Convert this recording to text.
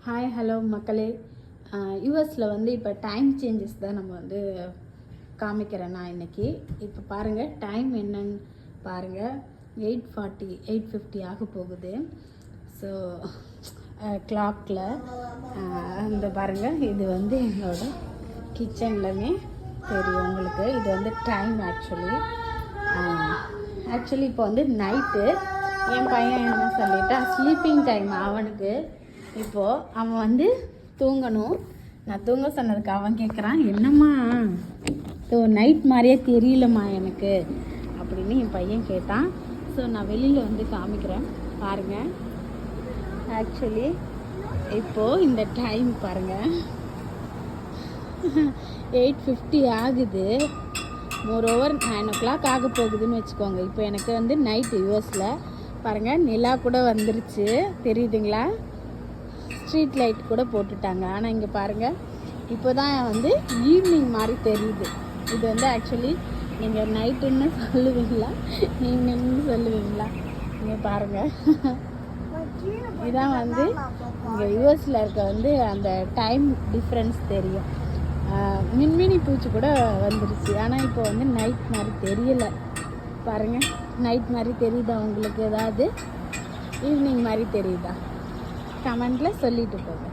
Hi hello மக்களே. யூஎஸில் வந்து இப்போ டைம் சேஞ்சஸ் தான் நம்ம வந்து காமிக்கிறேன் நான் இன்றைக்கி. இப்போ பாருங்கள் டைம் என்னன்னு பாருங்கள். 8:40 8:50 ஆக போகுது. ஸோ கிளாக்கில் இந்த பாருங்கள், இது வந்து என்னோட கிச்சன்லமே தெரியும் உங்களுக்கு. இது வந்து டைம் ஆக்சுவலி இப்போ வந்து நைட்டு என் பையன் என்ன சொல்லிட்டான், ஸ்லீப்பிங் டைம் அவனுக்கு. இப்போது அவன் வந்து தூங்கணும். நான் தூங்க சொன்னதுக்கு அவன் கேட்குறான், என்னம்மா நைட் மாதிரியே தெரியலம்மா எனக்கு அப்படின்னு என் பையன் கேட்டான். ஸோ நான் வெளியில் வந்து காமிக்கிறேன் பாருங்கள். ஆக்சுவலி இப்போது இந்த டைம் பாருங்கள் 8:50 ஆகுது. மோரோவர் 9 o'clock ஆக போகுதுன்னு வச்சுக்கோங்க. இப்போ எனக்கு வந்து நைட்டு யூஎஸில் பாருங்கள், நிலா கூட வந்துருச்சு தெரியுதுங்களா. ஸ்ட்ரீட் லைட் கூட போட்டுட்டாங்க. ஆனால் இங்கே பாருங்கள், இப்போ தான் வந்து ஈவினிங் மாதிரி தெரியுது. இது வந்து ஆக்சுவலி நீங்கள் நைட்டுன்னு சொல்லுவீங்களா ஈவினிங்னு சொல்லுவீங்களா? இங்கே பாருங்கள், இதான் வந்து இங்கே யூஎஸில் இருக்க வந்து அந்த டைம் டிஃப்ரென்ஸ் தெரியும். மின்மினி பூச்சி கூட வந்துருச்சு. ஆனால் இப்போ வந்து நைட் மாதிரி தெரியலை பாருங்கள். நைட் மாதிரி தெரியுதா உங்களுக்கு? ஏதாவது ஈவினிங் மாதிரி தெரியுதா? கமெண்ட்டில் சொல்லிட்டு போங்க.